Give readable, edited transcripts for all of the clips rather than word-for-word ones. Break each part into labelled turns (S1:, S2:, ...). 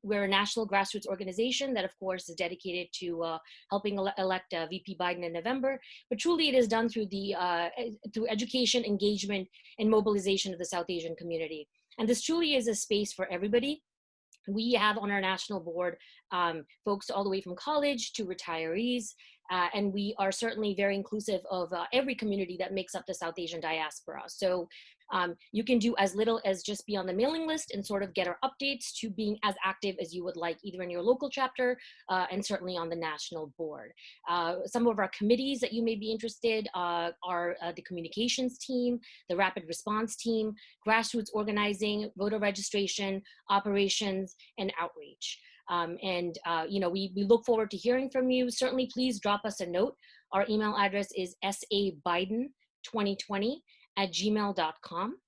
S1: We're a national grassroots organization that, of course, is dedicated to helping elect VP Biden in November. But truly, it is done through through education, engagement, and mobilization of the South Asian community. And this truly is a space for everybody. We have on our national board folks all the way from college to retirees, and we are certainly very inclusive of every community that makes up the South Asian diaspora. So you can do as little as just be on the mailing list and sort of get our updates, to being as active as you would like, either in your local chapter and certainly on the national board. Some of our committees that you may be interested are the communications team, the rapid response team, grassroots organizing, voter registration, operations, and outreach. We look forward to hearing from you. Certainly, please drop us a note. Our email address is sabiden2020@gmail.com.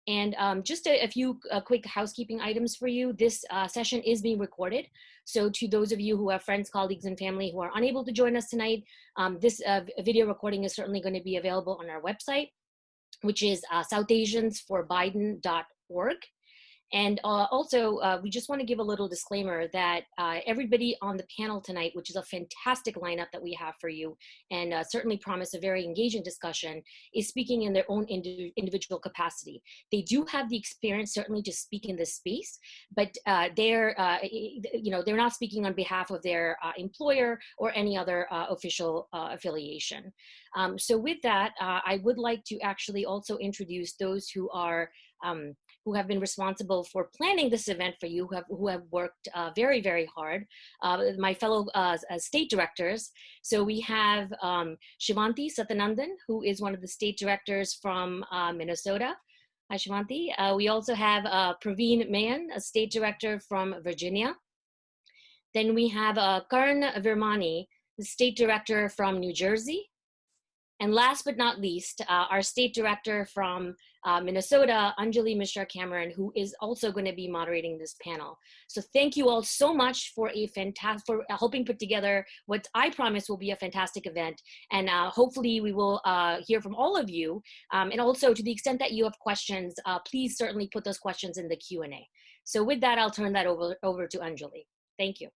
S1: And just a few quick housekeeping items for you. This session is being recorded. So to those of you who have friends, colleagues, and family who are unable to join us tonight, this video recording is certainly going to be available on our website, which is southasiansforbiden.org. And also, we just want to give a little disclaimer that everybody on the panel tonight, which is a fantastic lineup that we have for you, and certainly promise a very engaging discussion, is speaking in their own individual capacity. They do have the experience, certainly, to speak in this space, but they're not speaking on behalf of their employer or any other official affiliation. So with that, I would like to actually also introduce those who have been responsible for planning this event for you, who have worked very, very hard, my fellow state directors. So we have Shivanti Sathanandan, who is one of the state directors from Minnesota. Hi, Shivanti. We also have Praveen Mayan, a state director from Virginia. Then we have Karan Virmani, the state director from New Jersey. And last but not least, our state director from Minnesota, Anjali Mishra Cameron, who is also going to be moderating this panel. So thank you all so much for helping put together what I promise will be a fantastic event. And hopefully we will hear from all of you. And also, to the extent that you have questions, please certainly put those questions in the Q&A. So with that, I'll turn that over to Anjali. Thank you.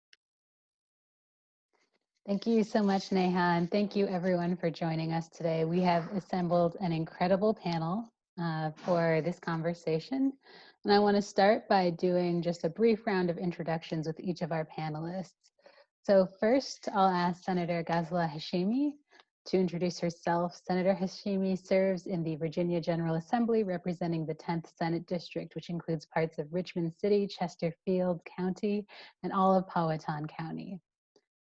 S2: Thank you so much, Neha, and thank you everyone for joining us today. We have assembled an incredible panel for this conversation, and I want to start by doing just a brief round of introductions with each of our panelists. So first, I'll ask Senator Ghazala Hashimi to introduce herself. Senator Hashimi serves in the Virginia General Assembly, representing the 10th Senate District, which includes parts of Richmond City, Chesterfield County, and all of Powhatan County.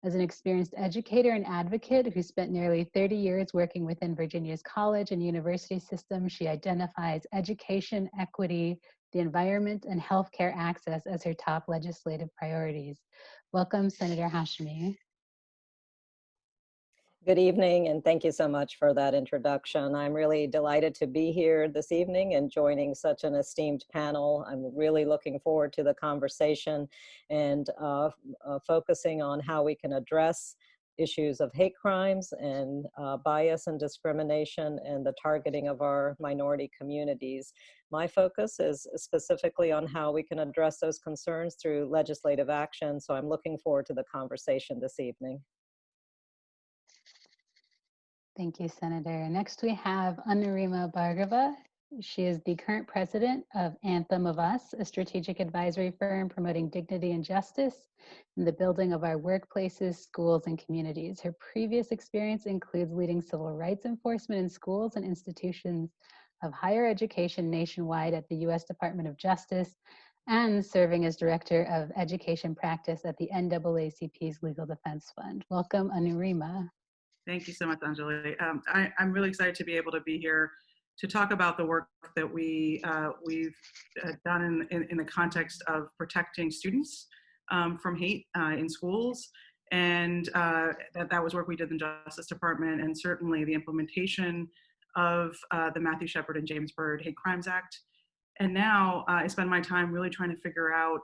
S2: As an experienced educator and advocate who spent nearly 30 years working within Virginia's college and university system, she identifies education, equity, the environment, and healthcare access as her top legislative priorities. Welcome, Senator Hashimi.
S3: Good evening, and thank you so much for that introduction. I'm really delighted to be here this evening and joining such an esteemed panel. I'm really looking forward to the conversation and focusing on how we can address issues of hate crimes and bias and discrimination and the targeting of our minority communities. My focus is specifically on how we can address those concerns through legislative action, so I'm looking forward to the conversation this evening.
S2: Thank you, Senator. Next, we have Anurima Bhargava. She is the current president of Anthem of Us, a strategic advisory firm promoting dignity and justice in the building of our workplaces, schools, and communities. Her previous experience includes leading civil rights enforcement in schools and institutions of higher education nationwide at the U.S. Department of Justice and serving as director of education practice at the NAACP's Legal Defense Fund. Welcome, Anurima.
S4: Thank you so much, Anjali. I'm really excited to be able to be here to talk about the work that we've done in the context of protecting students from hate in schools. And that was work we did in the Justice Department, and certainly the implementation of the Matthew Shepard and James Byrd Hate Crimes Act. And now I spend my time really trying to figure out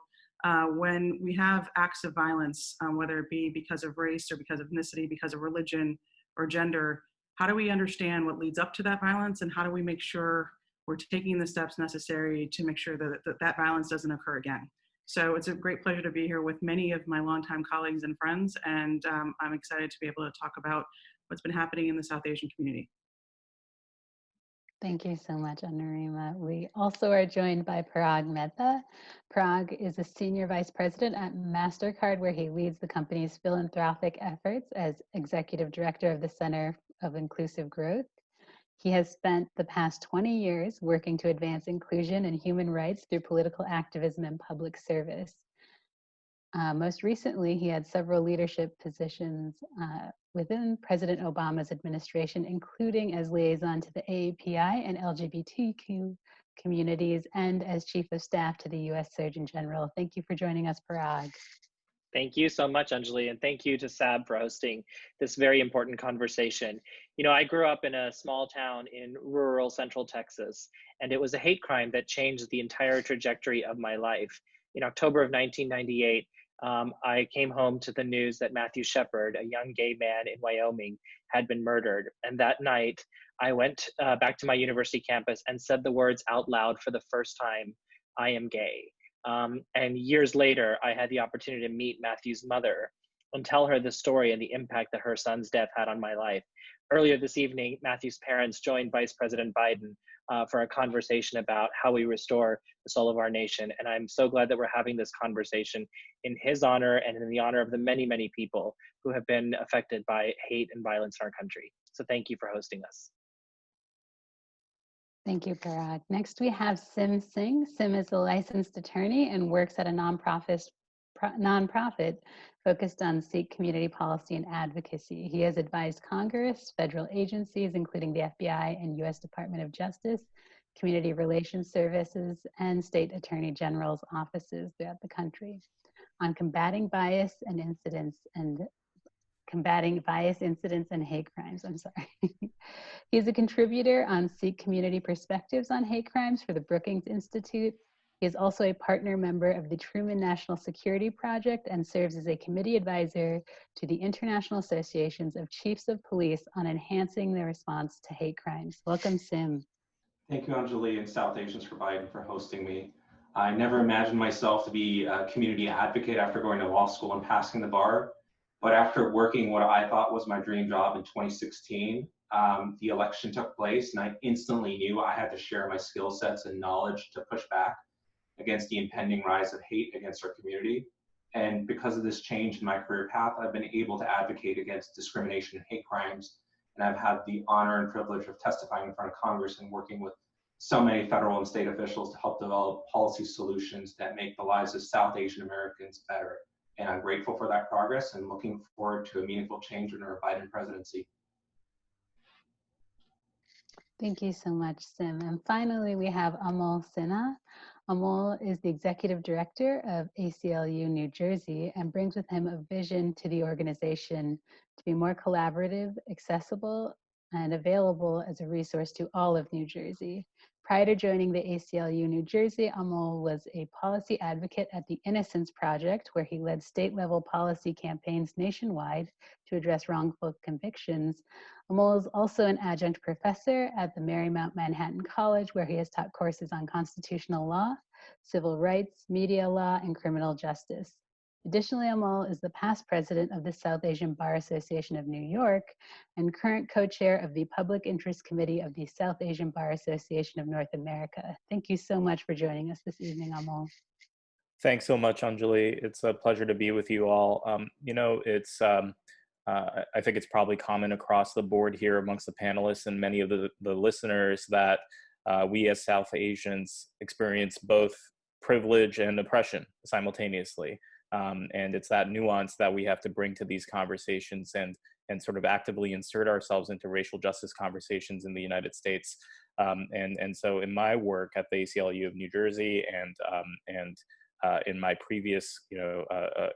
S4: when we have acts of violence, whether it be because of race or because of ethnicity, because of religion or gender, how do we understand what leads up to that violence, and how do we make sure we're taking the steps necessary to make sure that that violence doesn't occur again? So it's a great pleasure to be here with many of my longtime colleagues and friends, and I'm excited to be able to talk about what's been happening in the South Asian community.
S2: Thank you so much, Anurima. We also are joined by Parag Mehta. Parag is a senior vice president at MasterCard, where he leads the company's philanthropic efforts as executive director of the Center of Inclusive Growth. He has spent the past 20 years working to advance inclusion and human rights through political activism and public service. Most recently, he had several leadership positions within President Obama's administration, including as liaison to the AAPI and LGBTQ communities and as chief of staff to the U.S. Surgeon General. Thank you for joining us, Parag.
S5: Thank you so much, Anjali, and thank you to SAB for hosting this very important conversation. You know, I grew up in a small town in rural central Texas, and it was a hate crime that changed the entire trajectory of my life. In October of 1998, I came home to the news that Matthew Shepard, a young gay man in Wyoming, had been murdered. And that night, I went back to my university campus and said the words out loud for the first time, "I am gay." And years later, I had the opportunity to meet Matthew's mother and tell her the story and the impact that her son's death had on my life. Earlier this evening, Matthew's parents joined Vice President Biden for a conversation about how we restore the soul of our nation. And I'm so glad that we're having this conversation in his honor and in the honor of the many, many people who have been affected by hate and violence in our country. So thank you for hosting us.
S2: Thank you, Parag. Next, we have Sim Singh. Sim is a licensed attorney and works at a nonprofit focused on Sikh community policy and advocacy. He has advised Congress, federal agencies, including the FBI and U.S. Department of Justice, Community Relations Services, and State Attorney General's offices throughout the country on combating bias, incidents, and hate crimes. I'm sorry. He's a contributor on Sikh community perspectives on hate crimes for the Brookings Institute. He is also a partner member of the Truman National Security Project and serves as a committee advisor to the International Associations of Chiefs of Police on enhancing the response to hate crimes. Welcome, Sim.
S6: Thank you, Anjali and South Asians for Biden for hosting me. I never imagined myself to be a community advocate after going to law school and passing the bar. But after working what I thought was my dream job in 2016, the election took place and I instantly knew I had to share my skill sets and knowledge to push back against the impending rise of hate against our community. And because of this change in my career path, I've been able to advocate against discrimination and hate crimes. And I've had the honor and privilege of testifying in front of Congress and working with so many federal and state officials to help develop policy solutions that make the lives of South Asian Americans better. And I'm grateful for that progress and looking forward to a meaningful change in our Biden presidency.
S2: Thank you so much, Sim. And finally, we have Amol Sinha. Amol is the executive director of ACLU New Jersey and brings with him a vision to the organization to be more collaborative, accessible, and available as a resource to all of New Jersey. Prior to joining the ACLU New Jersey, Amol was a policy advocate at the Innocence Project, where he led state-level policy campaigns nationwide to address wrongful convictions. Amol is also an adjunct professor at the Marymount Manhattan College, where he has taught courses on constitutional law, civil rights, media law, and criminal justice. Additionally, Amol is the past president of the South Asian Bar Association of New York and current co-chair of the Public Interest Committee of the South Asian Bar Association of North America. Thank you so much for joining us this evening, Amol.
S7: Thanks so much, Anjali. It's a pleasure to be with you all. I think it's probably common across the board here amongst the panelists and many of the listeners that we as South Asians experience both privilege and oppression simultaneously. And it's that nuance that we have to bring to these conversations and sort of actively insert ourselves into racial justice conversations in the United States. And so in my work at the ACLU of New Jersey and in my previous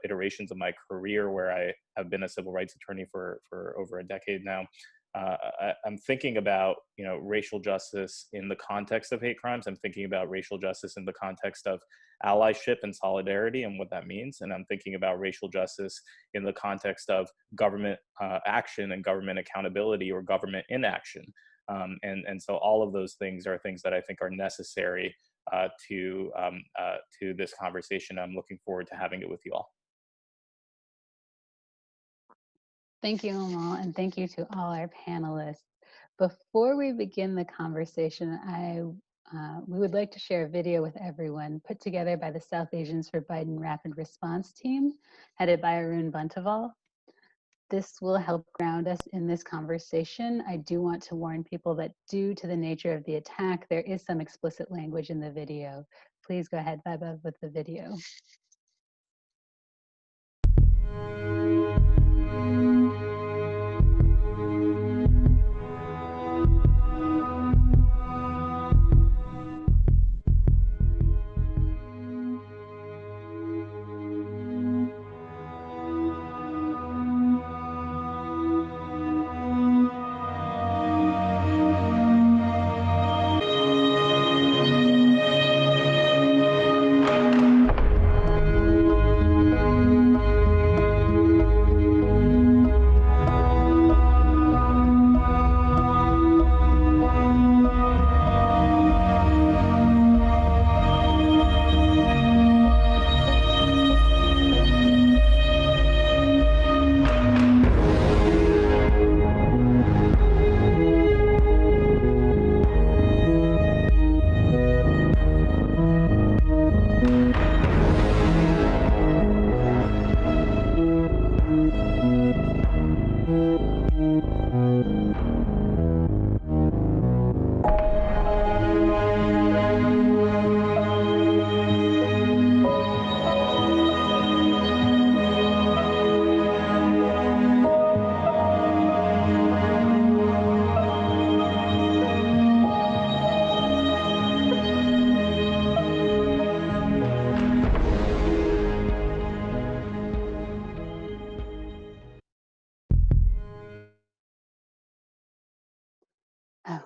S7: iterations of my career, where I have been a civil rights attorney for over a decade now, I'm thinking about racial justice in the context of hate crimes. I'm thinking about racial justice in the context of allyship and solidarity and what that means. And I'm thinking about racial justice in the context of government action and government accountability or government inaction. And so all of those things are things that I think are necessary to this conversation. I'm looking forward to having it with you all.
S2: Thank you, Amal, and thank you to all our panelists. Before we begin the conversation, we would like to share a video with everyone put together by the South Asians for Biden Rapid Response Team, headed by Arun Buntaval. This will help ground us in this conversation. I do want to warn people that due to the nature of the attack, there is some explicit language in the video. Please go ahead, Vaibhav, with the video.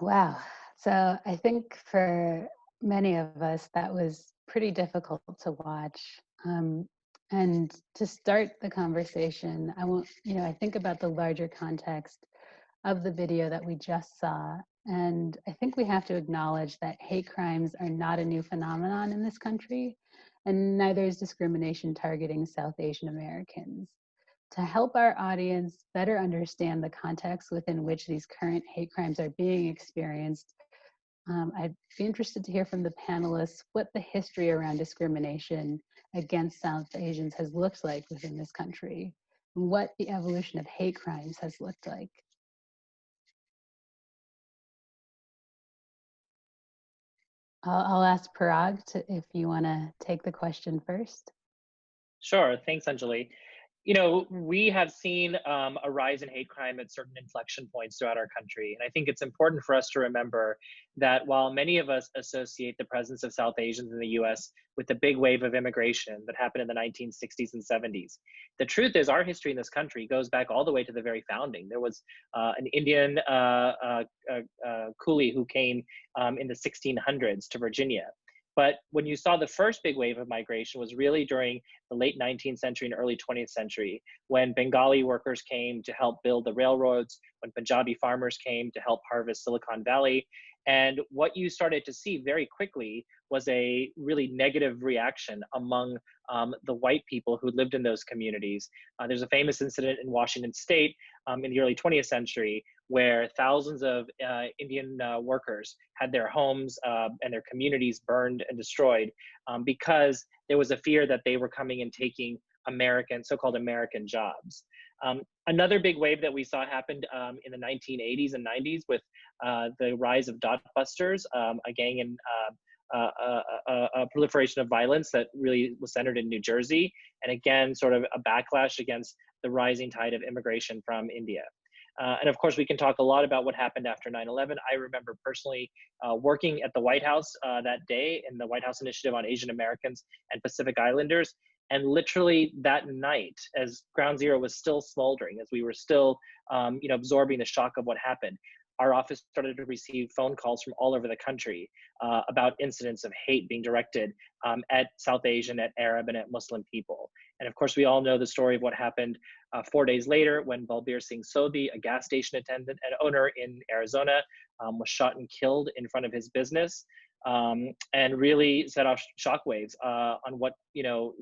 S2: Wow. So I think for many of us, that was pretty difficult to watch. And to start the conversation, I think about the larger context of the video that we just saw. And I think we have to acknowledge that hate crimes are not a new phenomenon in this country, and neither is discrimination targeting South Asian Americans. To help our audience better understand the context within which these current hate crimes are being experienced, I'd be interested to hear from the panelists what the history around discrimination against South Asians has looked like within this country, and what the evolution of hate crimes has looked like. I'll ask Parag if you want to take the question first.
S5: Sure, thanks, Anjali. You know, we have seen a rise in hate crime at certain inflection points throughout our country. And I think it's important for us to remember that while many of us associate the presence of South Asians in the US with the big wave of immigration that happened in the 1960s and 70s, the truth is our history in this country goes back all the way to the very founding. There was an Indian coolie who came in the 1600s to Virginia. But when you saw the first big wave of migration was really during the late 19th century and early 20th century, when Bengali workers came to help build the railroads, when Punjabi farmers came to help harvest Silicon Valley. And what you started to see very quickly was a really negative reaction among the white people who lived in those communities. There's a famous incident in Washington State in the early 20th century where thousands of Indian workers had their homes and their communities burned and destroyed because there was a fear that they were coming and taking so-called American jobs. Another big wave that we saw happened in the 1980s and 90s with the rise of Dot Busters, a gang and a proliferation of violence that really was centered in New Jersey. And again, sort of a backlash against the rising tide of immigration from India. And of course, we can talk a lot about what happened after 9/11. I remember personally working at the White House that day in the White House Initiative on Asian Americans and Pacific Islanders. And literally that night, as Ground Zero was still smoldering, as we were still absorbing the shock of what happened, our office started to receive phone calls from all over the country about incidents of hate being directed at South Asian, at Arab, and at Muslim people. And of course, we all know the story of what happened 4 days later when Balbir Singh Sodhi, a gas station attendant and owner in Arizona, was shot and killed in front of his business. and really set off shockwaves on what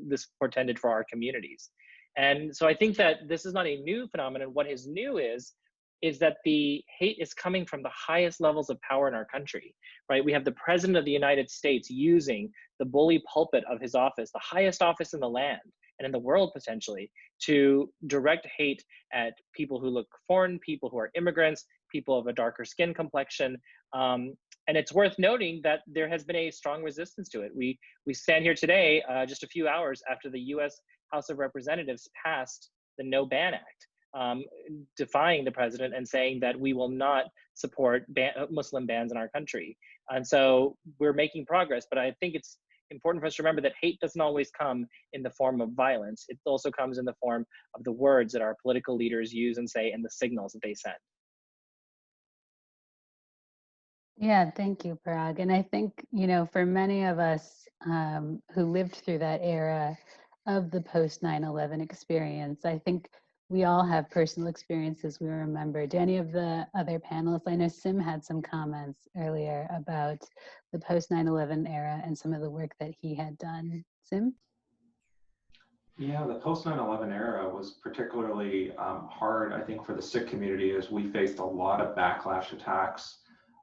S5: this portended for our communities. And so I think that this is not a new phenomenon. What is new is that the hate is coming from the highest levels of power in our country, right? We have the President of the United States using the bully pulpit of his office, the highest office in the land and in the world potentially, to direct hate at people who look foreign, people who are immigrants, people of a darker skin complexion. And it's worth noting that there has been a strong resistance to it. We stand here today, just a few hours after the US House of Representatives passed the No Ban Act, defying the president and saying that we will not support Muslim bans in our country. And so we're making progress, but I think it's important for us to remember that hate doesn't always come in the form of violence. It also comes in the form of the words that our political leaders use and say and the signals that they send.
S2: Yeah, thank you, Parag. And I think, for many of us who lived through that era of the post 9/11 experience, I think we all have personal experiences we remember. Do any of the other panelists, I know Sim had some comments earlier about the post 9/11 era and some of the work that he had done. Sim?
S6: Yeah, the post 9/11 era was particularly hard, I think, for the Sikh community, as we faced a lot of backlash attacks.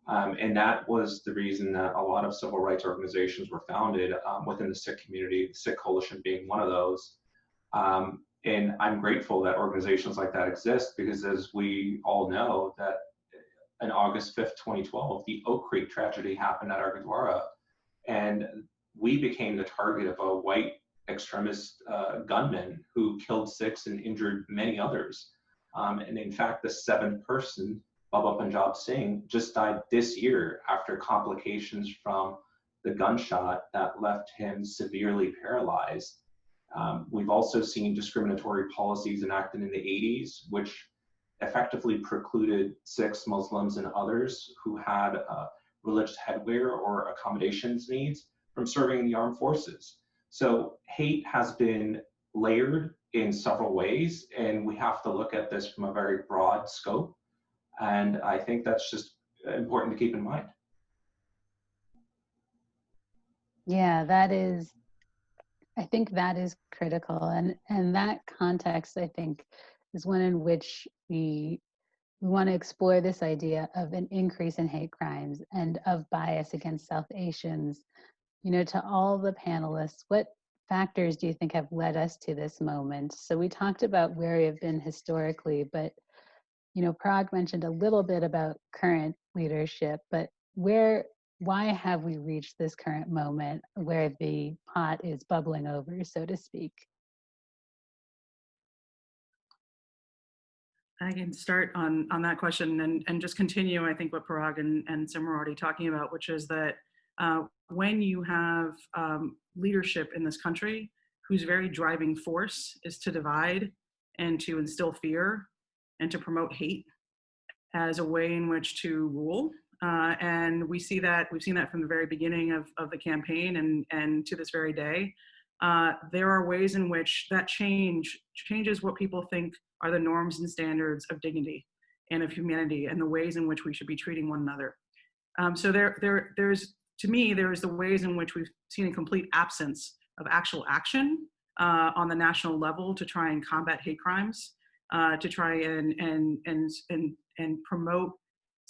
S6: And that was the reason that a lot of civil rights organizations were founded within the Sikh community, the Sikh Coalition being one of those. And I'm grateful that organizations like that exist, because as we all know, that on August 5th, 2012, the Oak Creek tragedy happened at our Gurdwara, and we became the target of a white extremist gunman who killed 6 and injured many others. And in fact, the 7th person, Baba Punjab Singh, just died this year after complications from the gunshot that left him severely paralyzed. We've also seen discriminatory policies enacted in the 80s, which effectively precluded Sikhs, Muslims, and others who had religious headwear or accommodations needs from serving in the armed forces. So hate has been layered in several ways, and we have to look at this from a very broad scope. And I think that's just important to keep in mind.
S2: Yeah, I think that is critical. And that context, I think, is one in which we want to explore this idea of an increase in hate crimes and of bias against South Asians. To all the panelists, what factors do you think have led us to this moment? So we talked about where we have been historically, but Parag mentioned a little bit about current leadership, but why have we reached this current moment where the pot is bubbling over, so to speak?
S4: I can start on that question and just continue, I think, what Parag and Sim were already talking about, which is that when you have leadership in this country whose very driving force is to divide and to instill fear and to promote hate as a way in which to rule. And we've seen that from the very beginning of the campaign and to this very day. There are ways in which that changes what people think are the norms and standards of dignity and of humanity and the ways in which we should be treating one another. So there's, to me, there's the ways in which we've seen a complete absence of actual action on the national level to try and combat hate crimes. To try and promote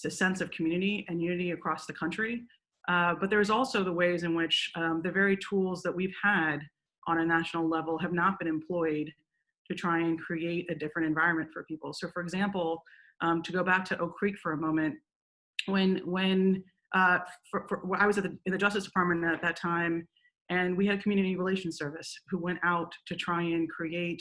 S4: a sense of community and unity across the country. But there's also the ways in which the very tools that we've had on a national level have not been employed to try and create a different environment for people. So for example, to go back to Oak Creek for a moment, when I was in the Justice Department at that time, and we had a community relations service who went out to try and create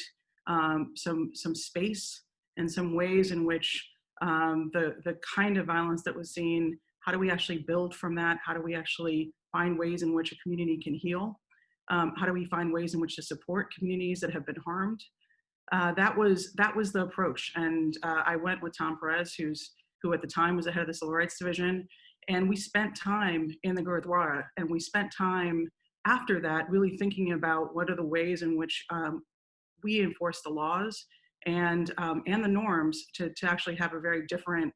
S4: some space and some ways in which the kind of violence that was seen, how do we actually build from that? How do we actually find ways in which a community can heal? How do we find ways in which to support communities that have been harmed? That was the approach. And I went with Tom Perez, who at the time was the head of the Civil Rights Division. And we spent time in the Gurdwara, and we spent time after that really thinking about what are the ways in which we enforce the laws and the norms to actually have a very different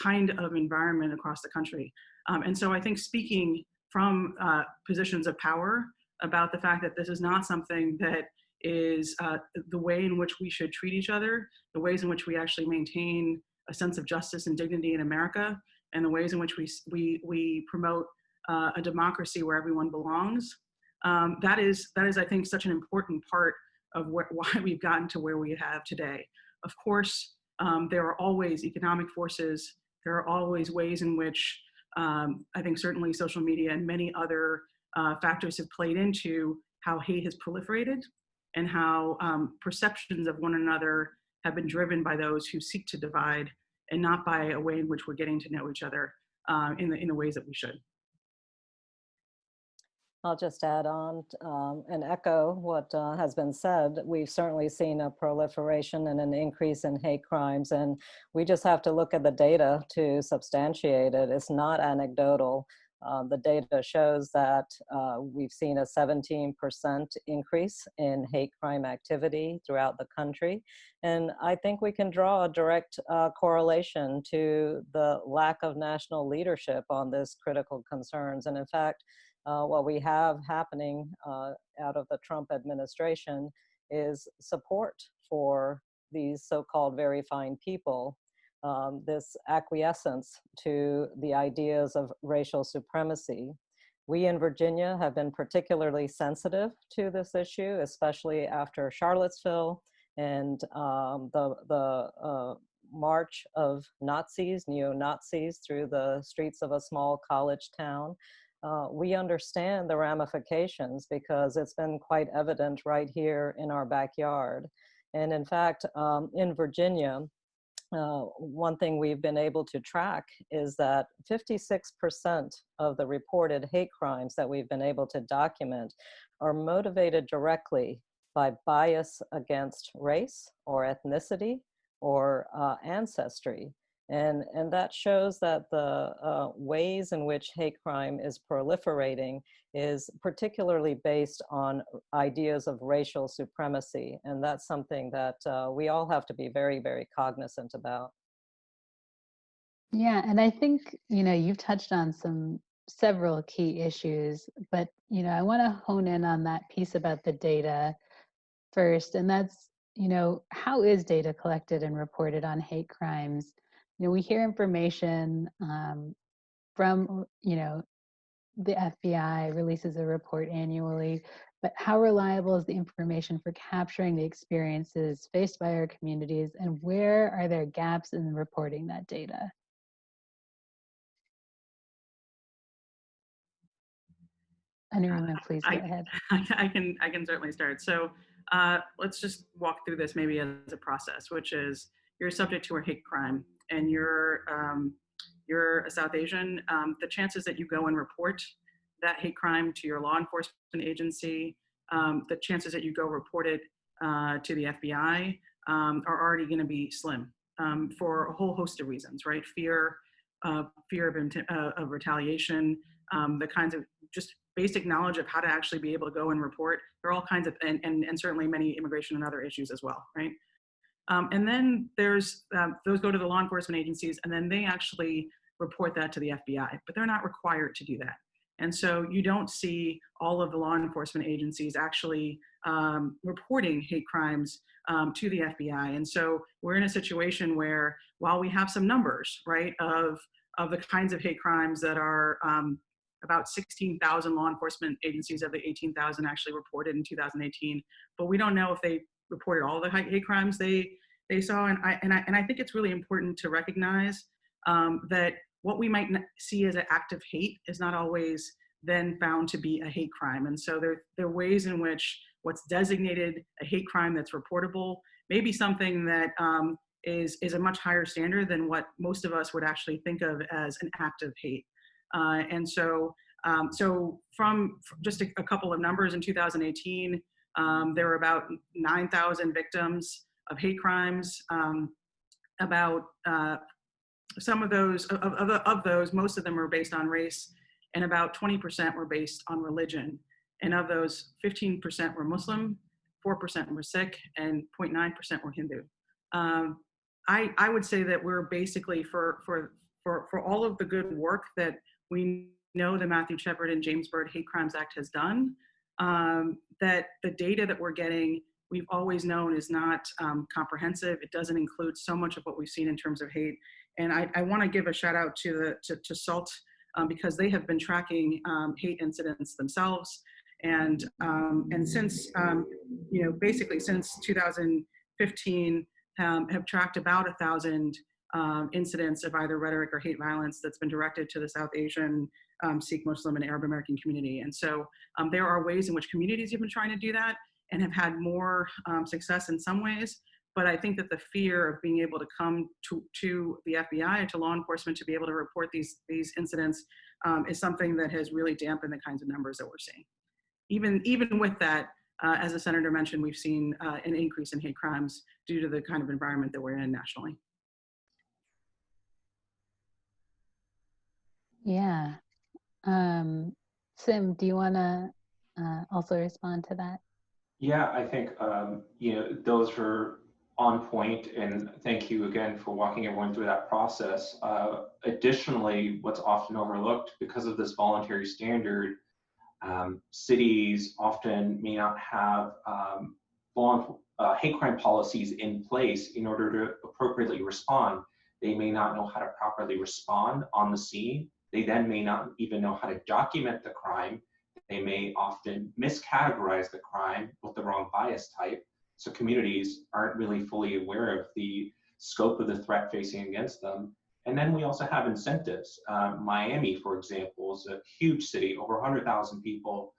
S4: kind of environment across the country. And so I think speaking from positions of power about the fact that this is not something that is the way in which we should treat each other, the ways in which we actually maintain a sense of justice and dignity in America, and the ways in which we promote a democracy where everyone belongs. That is, I think, such an important part of why we've gotten to where we have today. Of course, there are always economic forces. There are always ways in which I think certainly social media and many other factors have played into how hate has proliferated and how perceptions of one another have been driven by those who seek to divide and not by a way in which we're getting to know each other in the ways that we should.
S3: I'll just add on and echo what has been said. We've certainly seen a proliferation and an increase in hate crimes, and we just have to look at the data to substantiate it. It's not anecdotal. The data shows that we've seen a 17% increase in hate crime activity throughout the country. And I think we can draw a direct correlation to the lack of national leadership on this critical concerns. And in fact, what we have happening out of the Trump administration is support for these so-called very fine people, this acquiescence to the ideas of racial supremacy. We in Virginia have been particularly sensitive to this issue, especially after Charlottesville and the march of Nazis, neo-Nazis, through the streets of a small college town. We understand the ramifications because it's been quite evident right here in our backyard. And in fact, in Virginia, one thing we've been able to track is that 56% of the reported hate crimes that we've been able to document are motivated directly by bias against race or ethnicity or ancestry. And that shows that the ways in which hate crime is proliferating is particularly based on ideas of racial supremacy. And that's something that we all have to be very, very cognizant about.
S2: Yeah, and I think, you've touched on several key issues, but, I want to hone in on that piece about the data first. And that's, how is data collected and reported on hate crimes? We hear information from, the FBI releases a report annually, but how reliable is the information for capturing the experiences faced by our communities, and where are there gaps in reporting that data? Anyone, please go ahead.
S4: I can certainly start. So let's just walk through this maybe as a process, which is you're subject to a hate crime and you're a South Asian. The chances that you go and report that hate crime to your law enforcement agency, the chances that you go report it to the FBI are already going to be slim for a whole host of reasons, right? Fear of retaliation, the kinds of just basic knowledge of how to actually be able to go and report. There are all kinds of, and certainly many immigration and other issues as well, right? And then there's, those go to the law enforcement agencies and then they actually report that to the FBI, but they're not required to do that. And so you don't see all of the law enforcement agencies actually reporting hate crimes to the FBI. And so we're in a situation where while we have some numbers, right, of the kinds of hate crimes that are about 16,000 law enforcement agencies of the 18,000 actually reported in 2018, but we don't know if they reported all the hate crimes they saw. And I think it's really important to recognize that what we might see as an act of hate is not always then found to be a hate crime. And so there are ways in which what's designated a hate crime that's reportable may be something that is a much higher standard than what most of us would actually think of as an act of hate. And so from just a couple of numbers in 2018, there were about 9,000 victims of hate crimes. About some of those, of those, most of them were based on race, and about 20% were based on religion. And of those, 15% were Muslim, 4% were Sikh, and 0.9% were Hindu. I would say that we're basically for all of the good work that we know the Matthew Shepard and James Byrd Hate Crimes Act has done, that the data that we're getting, we've always known is not comprehensive. It doesn't include so much of what we've seen in terms of hate. And I want to give a shout out to SALT because they have been tracking hate incidents themselves. And since, basically since 2015, have tracked about 1,000 incidents of either rhetoric or hate violence that's been directed to the South Asian, Sikh, Muslim, and Arab American community. And so there are ways in which communities have been trying to do that and have had more success in some ways. But I think that the fear of being able to come to the FBI, to law enforcement, to be able to report these incidents is something that has really dampened the kinds of numbers that we're seeing. Even with that, as the senator mentioned, we've seen an increase in hate crimes due to the kind of environment that we're in nationally.
S2: Yeah. Sim, do you want to also respond to that?
S6: Yeah, I think those were on point, and thank you again for walking everyone through that process. Additionally, what's often overlooked because of this voluntary standard, cities often may not have hate crime policies in place in order to appropriately respond. They may not know how to properly respond on the scene. They then may not even know how to document the crime. They may often miscategorize the crime with the wrong bias type. So communities aren't really fully aware of the scope of the threat facing against them. And then we also have incentives. Miami, for example, is a huge city, over 100,000 people.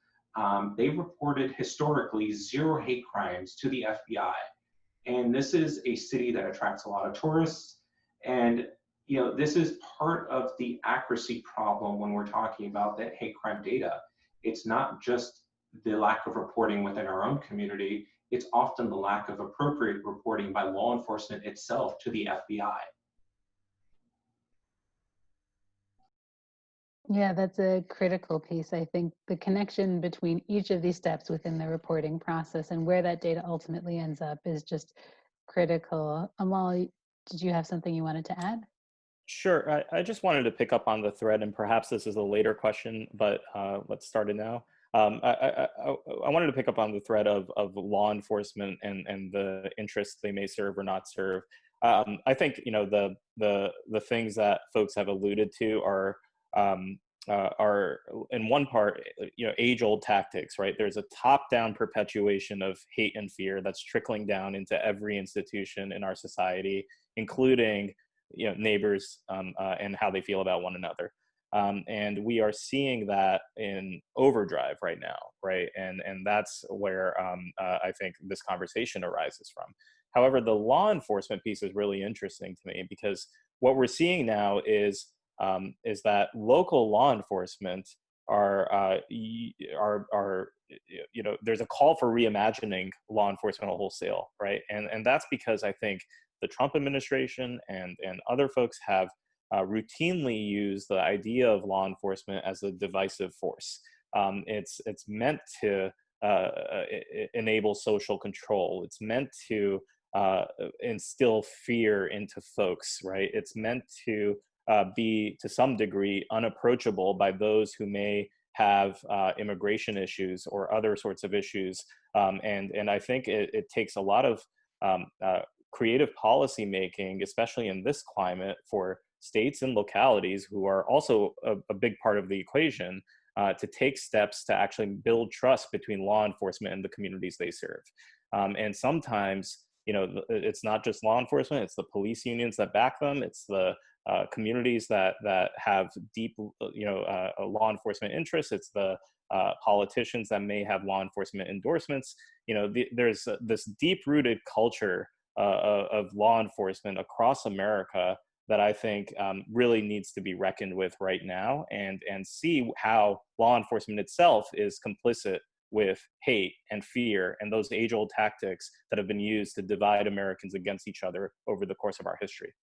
S6: They reported historically 0 hate crimes to the FBI. And this is a city that attracts a lot of tourists. And this is part of the accuracy problem when we're talking about that hate crime data. It's not just the lack of reporting within our own community, it's often the lack of appropriate reporting by law enforcement itself to the FBI.
S2: Yeah, that's a critical piece. I think the connection between each of these steps within the reporting process and where that data ultimately ends up is just critical. Amal, did you have something you wanted to add?
S7: Sure. I just wanted to pick up on the thread, and perhaps this is a later question, but let's start it now. I wanted to pick up on the thread of law enforcement and the interests they may serve or not serve. I think the things that folks have alluded to are in one part age-old tactics, right? There's a top-down perpetuation of hate and fear that's trickling down into every institution in our society, including neighbors and how they feel about one another. And we are seeing that in overdrive right now, right? And that's where I think this conversation arises from. However, the law enforcement piece is really interesting to me because what we're seeing now is that local law enforcement there's a call for reimagining law enforcement wholesale, right? And that's because I think the Trump administration and other folks have routinely used the idea of law enforcement as a divisive force. It's meant to enable social control. It's meant to instill fear into folks, right? It's meant to be, to some degree, unapproachable by those who may have immigration issues or other sorts of issues. And I think it takes a lot of creative policy making, especially in this climate, for states and localities who are also a big part of the equation to take steps to actually build trust between law enforcement and the communities they serve. And sometimes, it's not just law enforcement, it's the police unions that back them, it's the communities that have deep, law enforcement interests, it's the politicians that may have law enforcement endorsements. There's this deep-rooted culture of law enforcement across America that I think really needs to be reckoned with right now, and see how law enforcement itself is complicit with hate and fear and those age-old tactics that have been used to divide Americans against each other over the course of our history.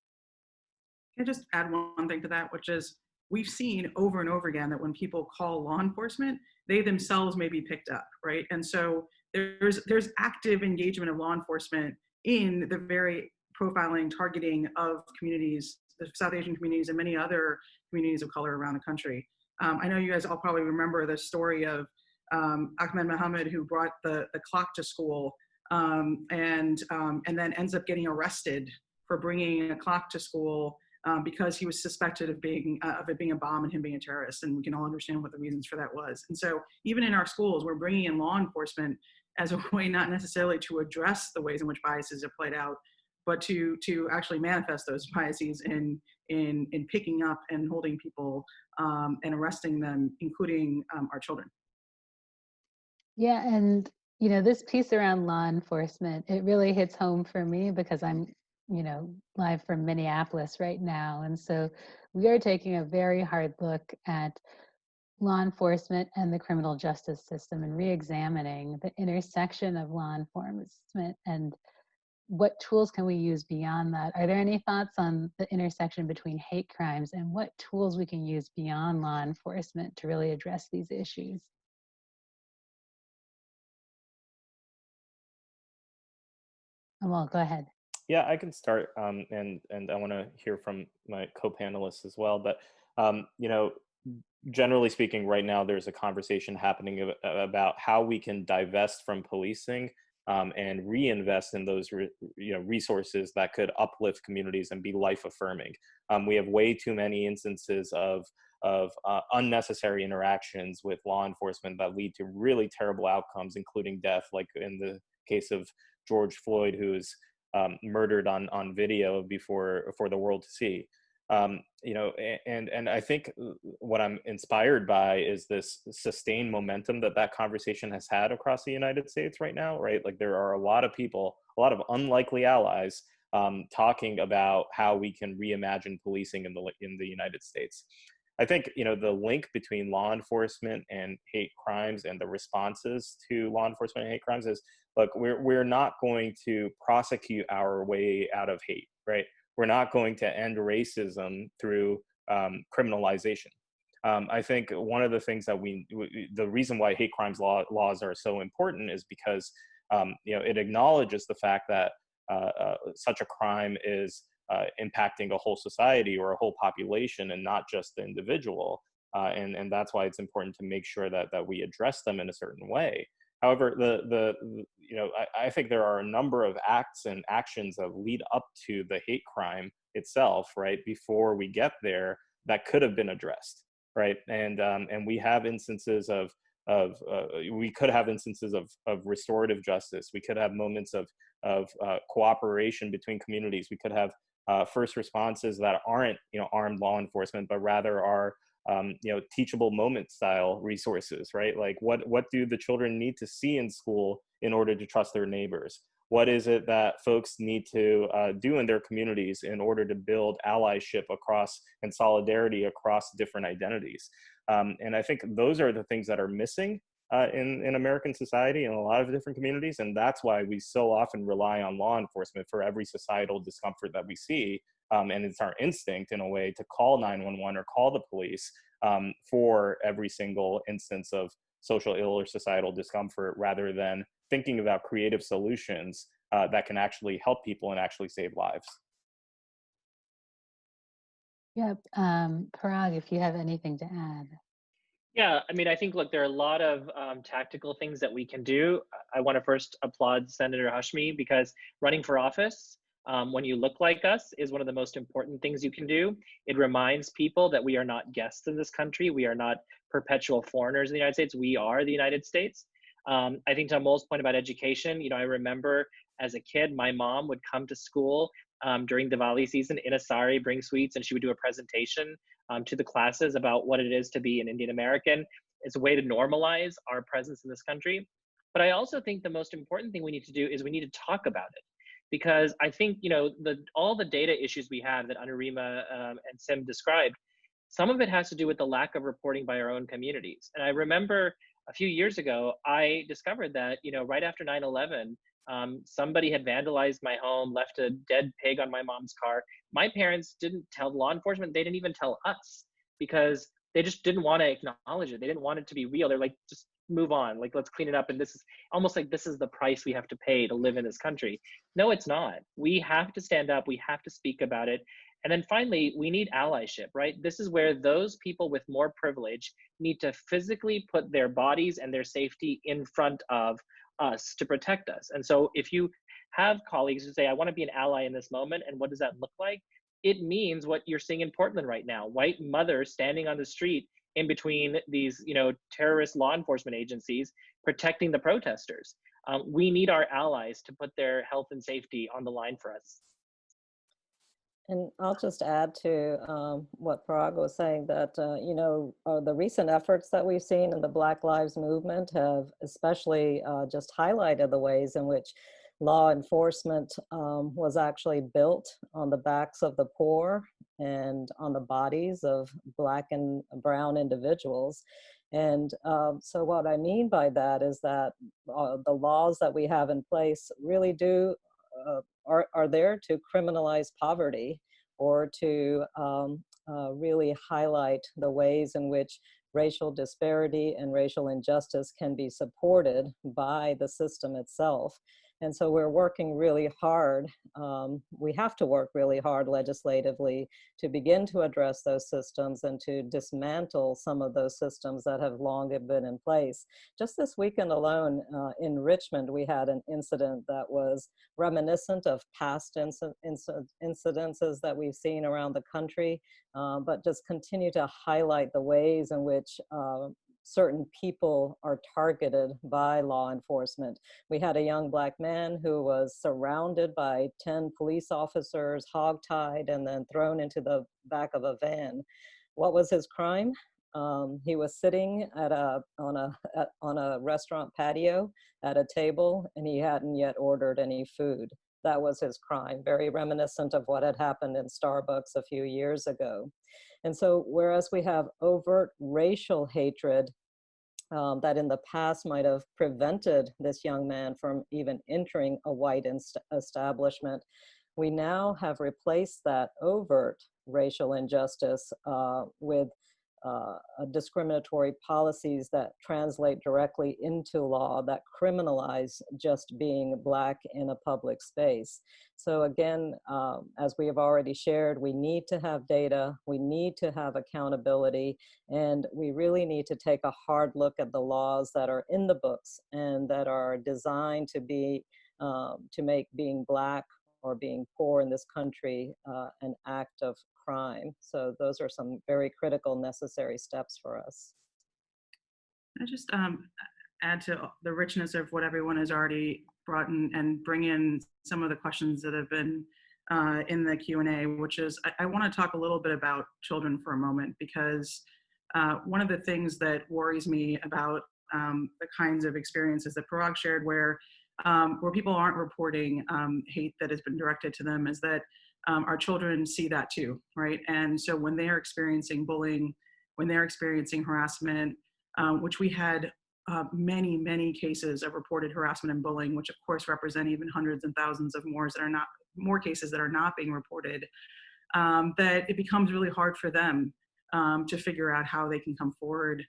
S4: Can I just add one thing to that, which is we've seen over and over again that when people call law enforcement, they themselves may be picked up, right? And so there's active engagement of law enforcement in the very profiling, targeting of communities, the South Asian communities and many other communities of color around the country. I know you guys all probably remember the story of Ahmed Mohammed, who brought the clock to school and then ends up getting arrested for bringing a clock to school because he was suspected of it being a bomb and him being a terrorist. And we can all understand what the reasons for that was. And so even in our schools, we're bringing in law enforcement as a way not necessarily to address the ways in which biases are played out, but to actually manifest those biases in picking up and holding people and arresting them, including our children.
S2: Yeah, and this piece around law enforcement, it really hits home for me because I'm, live from Minneapolis right now. And so we are taking a very hard look at law enforcement and the criminal justice system and re-examining the intersection of law enforcement and what tools can we use beyond that? Are there any thoughts on the intersection between hate crimes and what tools we can use beyond law enforcement to really address these issues? Well, go ahead.
S7: Yeah, I can start, and I want to hear from my co-panelists as well. But generally speaking, right now there's a conversation happening about how we can divest from policing and reinvest in those resources that could uplift communities and be life affirming. We have way too many instances of unnecessary interactions with law enforcement that lead to really terrible outcomes, including death, like in the case of George Floyd, who was murdered on video for the world to see. And I think what I'm inspired by is this sustained momentum that conversation has had across the United States right now, right? Like there are a lot of people, a lot of unlikely allies talking about how we can reimagine policing in the United States. I think, the link between law enforcement and hate crimes and the responses to law enforcement and hate crimes is, look, we're not going to prosecute our way out of hate, right? We're not going to end racism through criminalization. I think one of the things that the reason why hate crimes laws are so important is because, it acknowledges the fact that such a crime is impacting a whole society or a whole population and not just the individual. And that's why it's important to make sure that we address them in a certain way. However, I think there are a number of acts and actions that lead up to the hate crime itself, right, before we get there, that could have been addressed, right? And we have instances we could have instances of restorative justice. We could have moments of cooperation between communities. We could have first responses that aren't armed law enforcement, but rather are teachable moment style resources, right? Like what do the children need to see in school in order to trust their neighbors? What is it that folks need to do in their communities in order to build allyship across and solidarity across different identities? And I think those are the things that are missing in American society in a lot of different communities. And that's why we so often rely on law enforcement for every societal discomfort that we see. And it's our instinct in a way to call 911 or call the police for every single instance of social ill or societal discomfort, rather than thinking about creative solutions that can actually help people and actually save lives.
S2: Yep. Parag, if you have anything to add.
S5: Yeah, I mean, I think, look, there are a lot of tactical things that we can do. I want to first applaud Senator Hashmi, because running for office, when you look like us, is one of the most important things you can do. It reminds people that we are not guests in this country. We are not perpetual foreigners in the United States. We are the United States. I think to Amol's point about education, I remember as a kid, my mom would come to school during Diwali season in a sari, bring sweets, and she would do a presentation to the classes about what it is to be an Indian American. It's a way to normalize our presence in this country. But I also think the most important thing we need to do is we need to talk about it. Because I think, all the data issues we have that Anurima and Sim described, some of it has to do with the lack of reporting by our own communities. And I remember a few years ago, I discovered that, right after 9/11, somebody had vandalized my home, left a dead pig on my mom's car. My parents didn't tell law enforcement. They didn't even tell us, because they just didn't want to acknowledge it. They didn't want it to be real. They're like, just move on. Like, let's clean it up. And this is almost like this is the price we have to pay to live in this country. No, it's not. We have to stand up. We have to speak about it. And then finally, we need allyship, right? This is where those people with more privilege need to physically put their bodies and their safety in front of us to protect us. And so if you have colleagues who say, I want to be an ally in this moment, and what does that look like? It means what you're seeing in Portland right now, white mothers standing on the street in between these, terrorist law enforcement agencies protecting the protesters. We need our allies to put their health and safety on the line for us.
S3: And I'll just add to what Parag was saying that, the recent efforts that we've seen in the Black Lives Movement have especially just highlighted the ways in which law enforcement was actually built on the backs of the poor and on the bodies of Black and brown individuals. And so what I mean by that is that the laws that we have in place really do are there to criminalize poverty or to really highlight the ways in which racial disparity and racial injustice can be supported by the system itself. And so we're working really hard. We have to work really hard legislatively to begin to address those systems and to dismantle some of those systems that have long been in place. Just this weekend alone in Richmond, we had an incident that was reminiscent of past incidences that we've seen around the country, but just continue to highlight the ways in which certain people are targeted by law enforcement. We had a young Black man who was surrounded by 10 police officers, hogtied, and then thrown into the back of a van. What was his crime? He was sitting on a restaurant patio at a table, and he hadn't yet ordered any food. That was his crime, very reminiscent of what had happened in Starbucks a few years ago. And so whereas we have overt racial hatred that in the past might have prevented this young man from even entering a white establishment, we now have replaced that overt racial injustice with discriminatory policies that translate directly into law that criminalize just being Black in a public space. So again, as we have already shared, we need to have data, we need to have accountability, and we really need to take a hard look at the laws that are in the books and that are designed to be, to make being Black or being poor in this country an act of crime. So those are some very critical, necessary steps for us.
S4: I just add to the richness of what everyone has already brought in and bring in some of the questions that have been in the Q&A, which is, I want to talk a little bit about children for a moment, because one of the things that worries me about the kinds of experiences that Parag shared where people aren't reporting hate that has been directed to them is that our children see that too, right? And so when they're experiencing bullying, when they're experiencing harassment, which we had many, many cases of reported harassment and bullying, which of course represent even hundreds and thousands of more cases that are not being reported, that it becomes really hard for them to figure out how they can come forward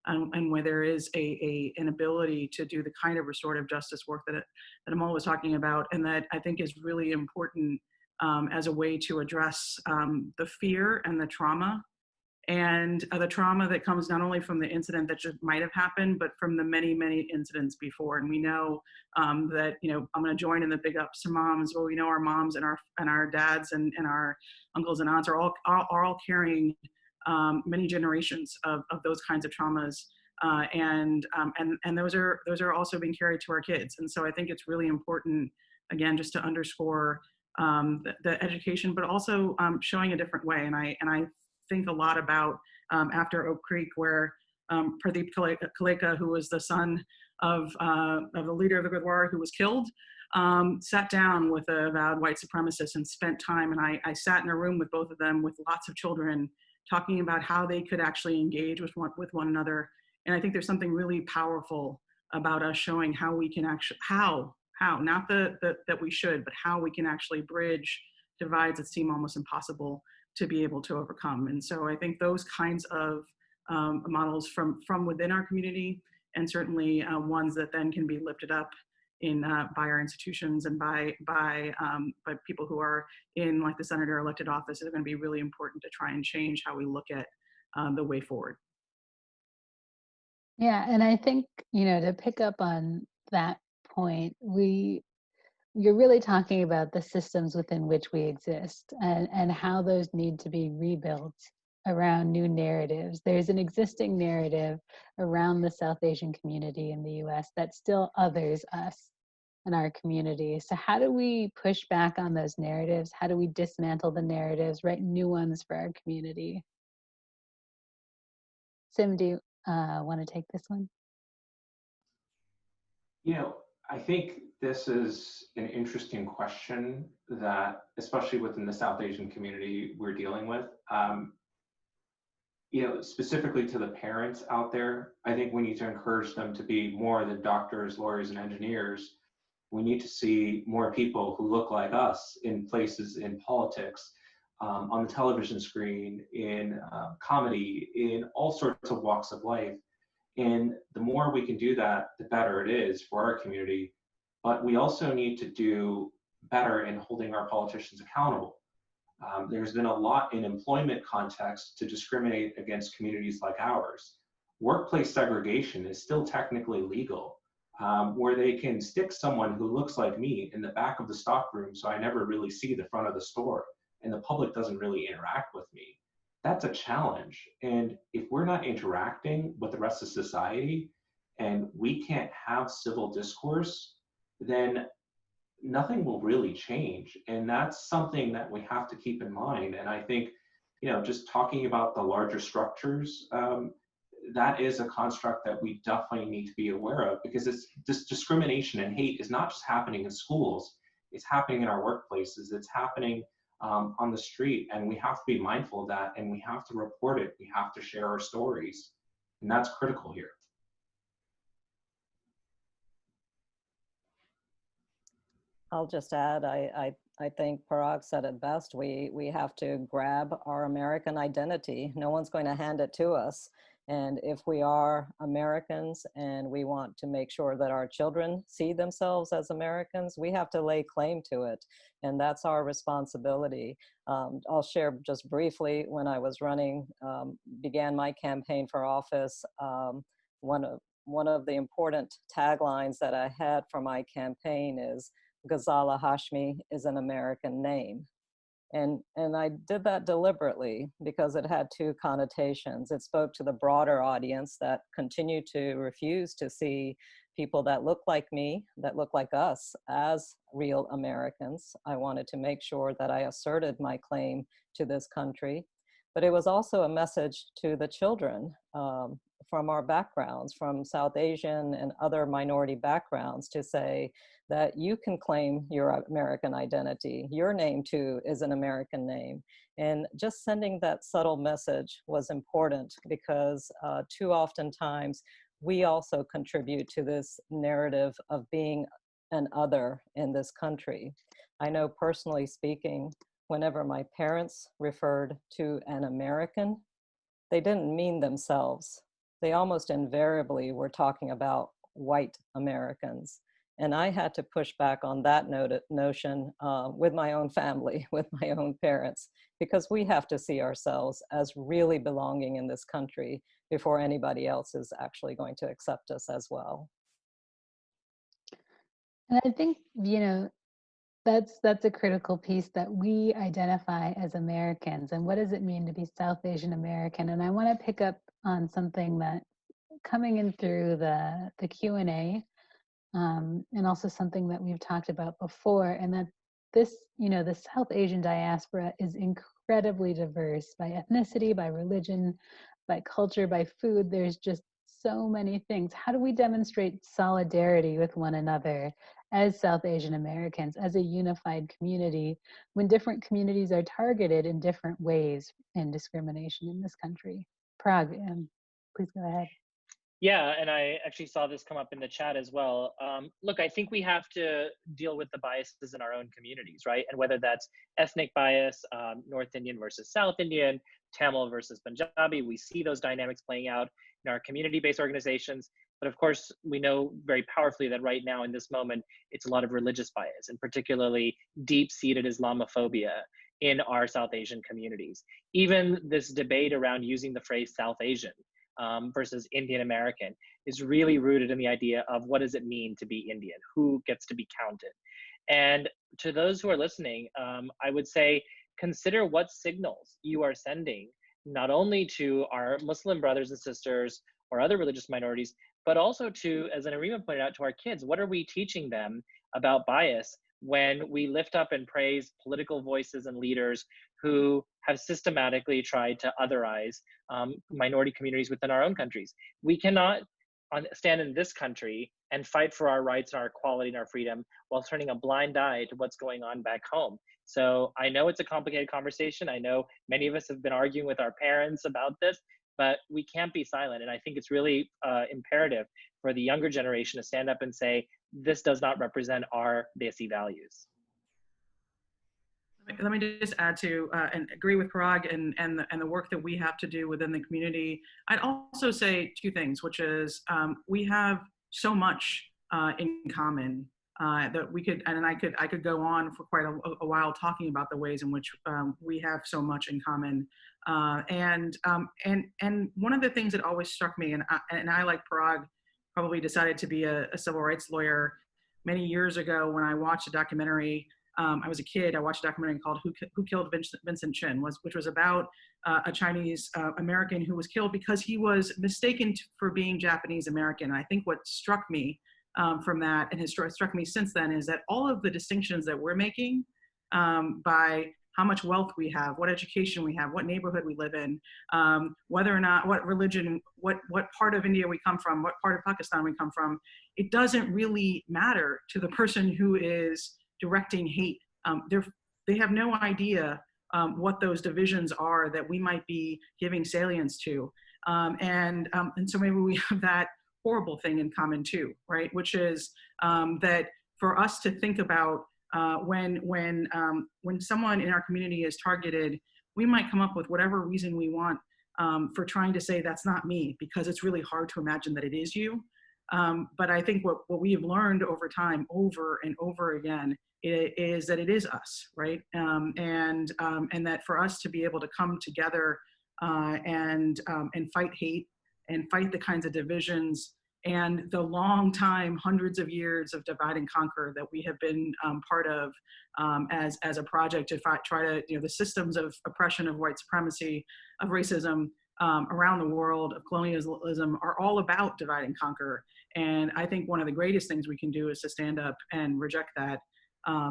S4: and where there is an ability to do the kind of restorative justice work that Amal was talking about, and that I think is really important as a way to address the fear and the trauma that comes not only from the incident that just might have happened, but from the many, many incidents before. And we know that, I'm going to join in the big ups to moms. Well, we know our moms and our dads and our uncles and aunts are all carrying many generations of those kinds of traumas, and those are also being carried to our kids. And so I think it's really important, again, just to underscore the education, but also showing a different way. And I think a lot about after Oak Creek, where Pradeep Kaleka, who was the son of the leader of the Gurdwara who was killed, sat down with a avowed white supremacist and spent time. And I sat in a room with both of them with lots of children, talking about how they could actually engage with one another. And I think there's something really powerful about us showing how we can actually, not that we should, but how we can actually bridge divides that seem almost impossible to be able to overcome. And so I think those kinds of models from within our community, and certainly ones that then can be lifted up by our institutions and by people who are in like the senator elected office is going to be really important to try and change how we look at the way forward.
S2: Yeah, and I think, to pick up on that point, you're really talking about the systems within which we exist and how those need to be rebuilt around new narratives. There's an existing narrative around the South Asian community in the US that still others us and our community. So how do we push back on those narratives? How do we dismantle the narratives, write new ones for our community? Sim, do you want to take this one?
S6: I think this is an interesting question that, especially within the South Asian community we're dealing with, specifically to the parents out there, I think we need to encourage them to be more than doctors, lawyers, and engineers. We need to see more people who look like us in places in politics, on the television screen, in comedy, in all sorts of walks of life. And the more we can do that, the better it is for our community. But we also need to do better in holding our politicians accountable. There's been a lot in employment context to discriminate against communities like ours. Workplace segregation is still technically legal, where they can stick someone who looks like me in the back of the stockroom so I never really see the front of the store and the public doesn't really interact with me. That's a challenge. And if we're not interacting with the rest of society and we can't have civil discourse, then nothing will really change. And that's something that we have to keep in mind. And I think, just talking about the larger structures, that is a construct that we definitely need to be aware of, because this discrimination and hate is not just happening in schools, it's happening in our workplaces, it's happening on the street, and we have to be mindful of that, and we have to report it, we have to share our stories, and that's critical here.
S3: I'll just add, I think Parag said it best. We have to grab our American identity. No one's going to hand it to us. And if we are Americans and we want to make sure that our children see themselves as Americans, we have to lay claim to it. And that's our responsibility. I'll share just briefly, when I was began my campaign for office, one of the important taglines that I had for my campaign is, Ghazala Hashmi is an American name. And I did that deliberately because it had two connotations. It spoke to the broader audience that continue to refuse to see people that look like me, that look like us, as real Americans. I wanted to make sure that I asserted my claim to this country. But it was also a message to the children from our backgrounds, from South Asian and other minority backgrounds, to say that you can claim your American identity. Your name too is an American name. And just sending that subtle message was important, because too often times we also contribute to this narrative of being an other in this country. I know, personally speaking, whenever my parents referred to an American, they didn't mean themselves. They almost invariably were talking about white Americans. And I had to push back on that notion with my own family, with my own parents, because we have to see ourselves as really belonging in this country before anybody else is actually going to accept us as well.
S2: And I think, that's a critical piece, that we identify as Americans, and what does it mean to be South Asian American? And I want to pick up on something that coming in through the Q&A, and also something that we've talked about before, and that this, the South Asian diaspora is incredibly diverse by ethnicity, by religion, by culture, by food. There's just so many things. How do we demonstrate solidarity with one another as South Asian Americans, as a unified community, when different communities are targeted in different ways in discrimination in this country? Parag, please go ahead.
S5: Yeah, and I actually saw this come up in the chat as well. Look, I think we have to deal with the biases in our own communities, right? And whether that's ethnic bias, North Indian versus South Indian, Tamil versus Punjabi, we see those dynamics playing out in our community-based organizations. But of course, we know very powerfully that right now in this moment, it's a lot of religious bias, and particularly deep-seated Islamophobia in our South Asian communities. Even this debate around using the phrase South Asian versus Indian American is really rooted in the idea of what does it mean to be Indian? Who gets to be counted? And to those who are listening, I would say consider what signals you are sending, not only to our Muslim brothers and sisters or other religious minorities, but also to, as Anurima pointed out, to our kids. What are we teaching them about bias when we lift up and praise political voices and leaders who have systematically tried to otherize minority communities within our own countries? We cannot stand in this country and fight for our rights and our equality and our freedom while turning a blind eye to what's going on back home. So I know it's a complicated conversation. I know many of us have been arguing with our parents about this, but we can't be silent. And I think it's really imperative for the younger generation to stand up and say, this does not represent our Desi values.
S4: Let me just add to and agree with Parag and the work that we have to do within the community. I'd also say two things, which is we have so much in common that we could, and I could go on for quite a while talking about the ways in which we have so much in common. And one of the things that always struck me, and I like Parag, probably decided to be a civil rights lawyer many years ago when I watched a documentary. I was a kid. I watched a documentary called "Who Killed Vincent Chin," which was about a Chinese American who was killed because he was mistaken for being Japanese American. And I think what struck me from that, and has struck me since then, is that all of the distinctions that we're making by how much wealth we have, what education we have, what neighborhood we live in, whether or not, what religion, what part of India we come from, what part of Pakistan we come from, it doesn't really matter to the person who is directing hate. They have no idea what those divisions are that we might be giving salience to. And so maybe we have that horrible thing in common too, right? Which is that for us to think about when someone in our community is targeted, we might come up with whatever reason we want for trying to say that's not me, because it's really hard to imagine that it is you. But I think what we have learned over time, over and over again, is that it is us, right? And that for us to be able to come together and fight hate and fight the kinds of divisions and the long time, hundreds of years of divide and conquer that we have been part of as a project to try to, the systems of oppression, of white supremacy, of racism around the world, of colonialism, are all about divide and conquer. And I think one of the greatest things we can do is to stand up and reject that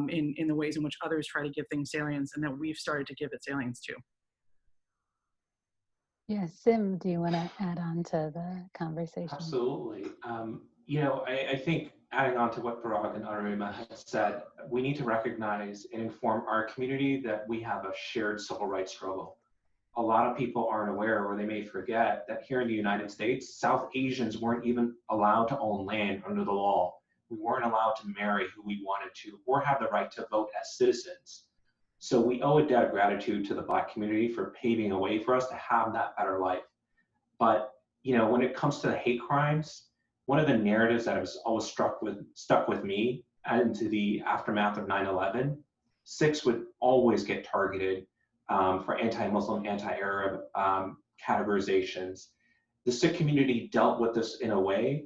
S4: in the ways in which others try to give things salience, and that we've started to give it salience too.
S2: Yeah, Sim, do you want to add on to the conversation?
S6: Absolutely. I think adding on to what Parag and Anurima had said, we need to recognize and inform our community that we have a shared civil rights struggle. A lot of people aren't aware, or they may forget, that here in the United States, South Asians weren't even allowed to own land under the law. We weren't allowed to marry who we wanted to, or have the right to vote as citizens. So we owe a debt of gratitude to the Black community for paving a way for us to have that better life. But when it comes to the hate crimes, one of the narratives that has always stuck with me into the aftermath of 9/11, Sikhs would always get targeted for anti-Muslim, anti-Arab categorizations. The Sikh community dealt with this in a way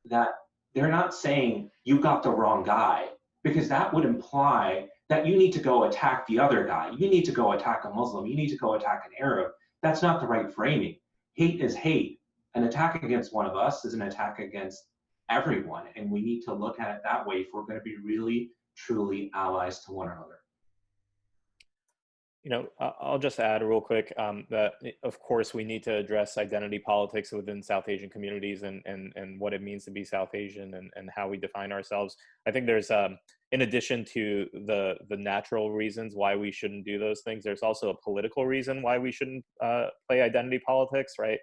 S6: that they're not saying you got the wrong guy, because that would imply that you need to go attack the other guy. You need to go attack a Muslim. You need to go attack an Arab. That's not the right framing. Hate is hate. An attack against one of us is an attack against everyone. And we need to look at it that way if we're going to be really, truly allies to one another.
S7: I'll just add real quick that, of course, we need to address identity politics within South Asian communities and what it means to be South Asian and how we define ourselves. I think there's, in addition to the natural reasons why we shouldn't do those things, there's also a political reason why we shouldn't play identity politics, right?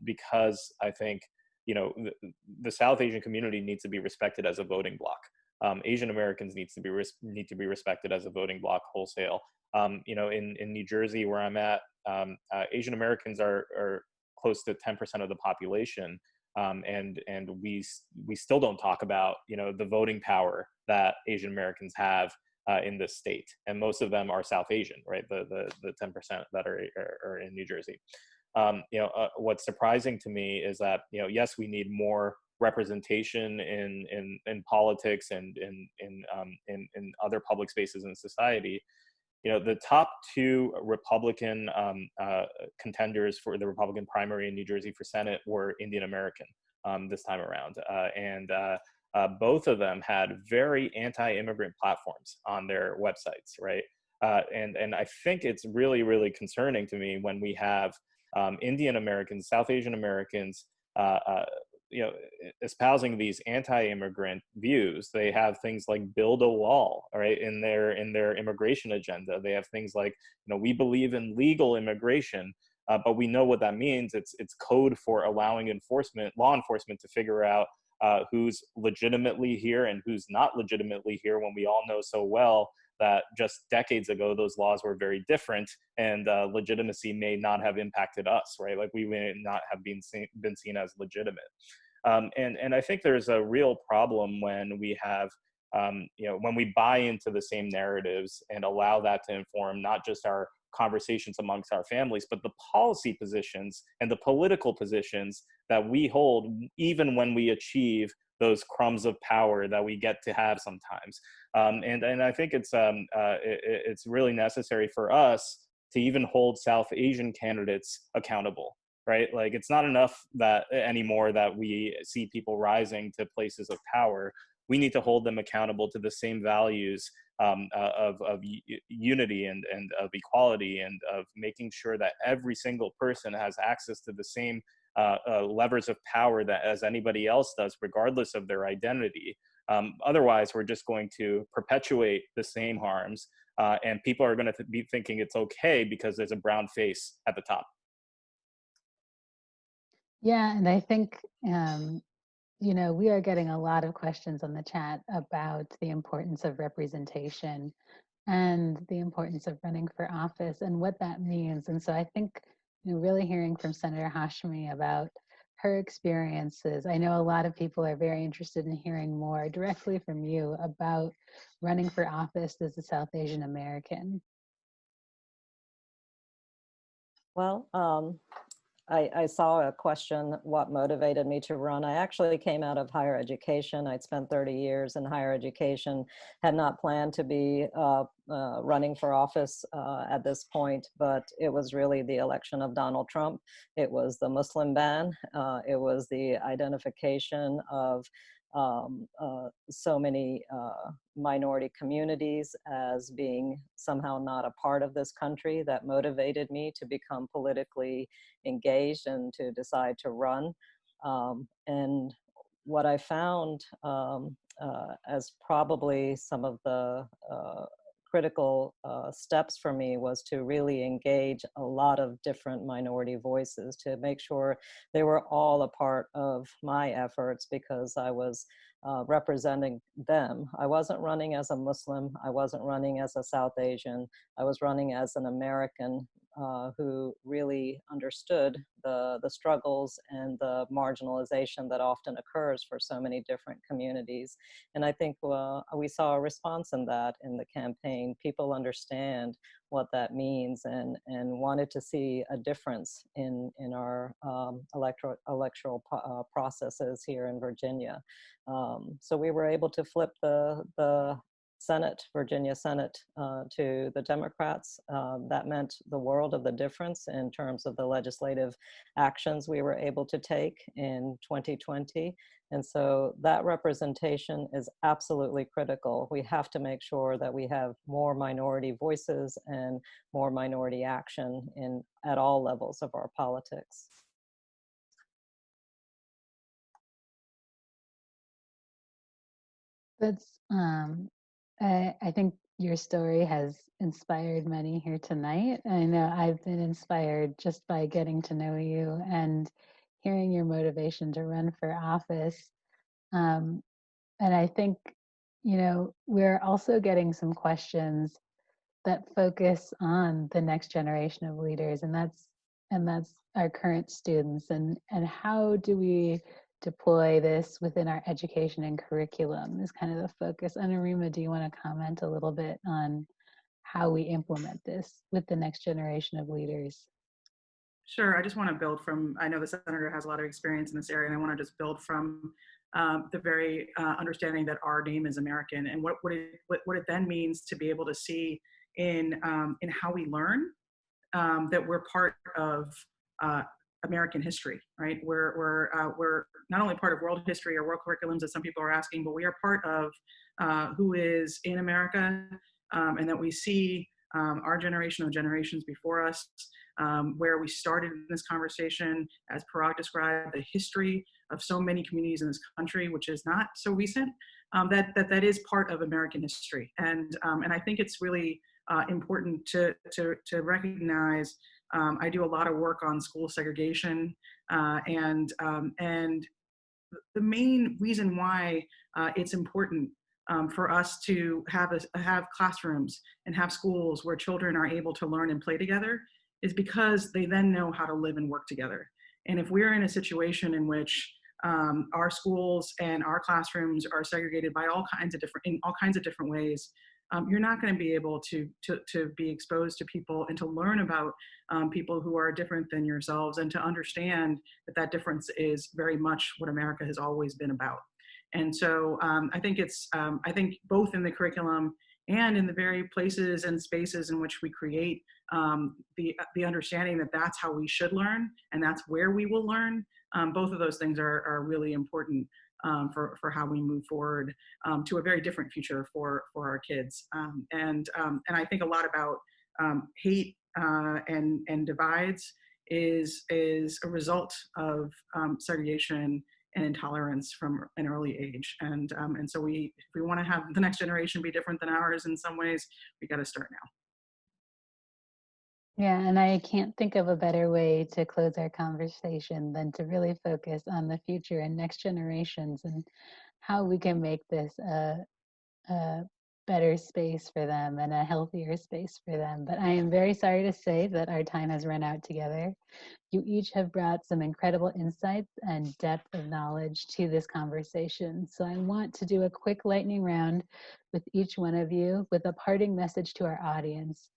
S7: Because I think, the South Asian community needs to be respected as a voting bloc. Asian Americans need to be respected as a voting bloc wholesale. In New Jersey, where I'm at, Asian Americans are close to 10% of the population. and we still don't talk about, you know, the voting power that Asian Americans have in this state, and most of them are South Asian, right? The 10% that are in New Jersey. You know, what's surprising to me is that, you know, yes, we need more representation in politics and in other public spaces in society. You know, the top two Republican contenders for the Republican primary in New Jersey for Senate were Indian American this time around, and both of them had very anti-immigrant platforms on their websites, right? And I think it's really, really concerning to me when we have Indian Americans, South Asian Americans, you know, espousing these anti-immigrant views. They have things like build a wall, right, in their immigration agenda. They have things like, you know, we believe in legal immigration, but we know what that means. It's code for allowing law enforcement to figure out who's legitimately here and who's not legitimately here, when we all know so well that just decades ago those laws were very different, and legitimacy may not have impacted us, right? Like we may not have been seen as legitimate. And I think there's a real problem when we have, you know, when we buy into the same narratives and allow that to inform not just our conversations amongst our families, but the policy positions and the political positions that we hold, even when we achieve those crumbs of power that we get to have sometimes. And I think it's really necessary for us to even hold South Asian candidates accountable, right? Like, it's not enough that anymore that we see people rising to places of power. We need to hold them accountable to the same values of unity and of equality, and of making sure that every single person has access to the same levers of power that as anybody else does, regardless of their identity. Otherwise, we're just going to perpetuate the same harms, and people are going to be thinking it's okay because there's a brown face at the top.
S2: Yeah, and I think, you know, we are getting a lot of questions on the chat about the importance of representation and the importance of running for office and what that means. And so I think, you know, really hearing from Senator Hashmi about her experiences. I know a lot of people are very interested in hearing more directly from you about running for office as a South Asian American.
S3: Well, I saw a question, what motivated me to run. I actually came out of higher education. I'd spent 30 years in higher education, had not planned to be running for office at this point, but it was really the election of Donald Trump. It was the Muslim ban. It was the identification of so many minority communities as being somehow not a part of this country that motivated me to become politically engaged and to decide to run. And what I found as probably some of the critical steps for me was to really engage a lot of different minority voices to make sure they were all a part of my efforts, because I was representing them. I wasn't running as a Muslim. I wasn't running as a South Asian. I was running as an American who really understood the struggles and the marginalization that often occurs for so many different communities. And I think we saw a response in that in the campaign. People understand what that means and wanted to see a difference in our electoral processes here in Virginia. So we were able to flip the Senate, Virginia Senate, to the Democrats. That meant the world of the difference in terms of the legislative actions we were able to take in 2020. And so that representation is absolutely critical. We have to make sure that we have more minority voices and more minority action at all levels of our politics.
S2: That's, I think your story has inspired many here tonight. I know I've been inspired just by getting to know you and hearing your motivation to run for office. And I think, you know, we're also getting some questions that focus on the next generation of leaders, and that's our current students, and how do we deploy this within our education and curriculum is kind of the focus. Anurima, do you want to comment a little bit on how we implement this with the next generation of leaders?
S4: Sure. I just want to build from, I know the senator has a lot of experience in this area, and I want to just build from the very understanding that our name is American, and what it then means to be able to see in how we learn that we're part of American history, right? We're not only part of world history or world curriculums, as some people are asking, but we are part of who is in America, and that we see our generation or generations before us, where we started in this conversation, as Parag described, the history of so many communities in this country, which is not so recent, that is part of American history. And I think it's really important to recognize. I do a lot of work on school segregation, and the main reason why it's important for us to have classrooms and have schools where children are able to learn and play together is because they then know how to live and work together. And if we're in a situation in which our schools and our classrooms are segregated by in all kinds of different ways, you're not going to be able to be exposed to people and to learn about people who are different than yourselves, and to understand that difference is very much what America has always been about. And so I think both in the curriculum and in the very places and spaces in which we create the understanding that that's how we should learn and that's where we will learn, both of those things are really important for how we move forward to a very different future for our kids. And I think a lot about hate and divides is a result of segregation and intolerance from an early age. And so if we want to have the next generation be different than ours in some ways, we got to start now.
S2: Yeah, and I can't think of a better way to close our conversation than to really focus on the future and next generations and how we can make this a better space for them and a healthier space for them. But I am very sorry to say that our time has run out together. You each have brought some incredible insights and depth of knowledge to this conversation. So I want to do a quick lightning round with each one of you with a parting message to our audience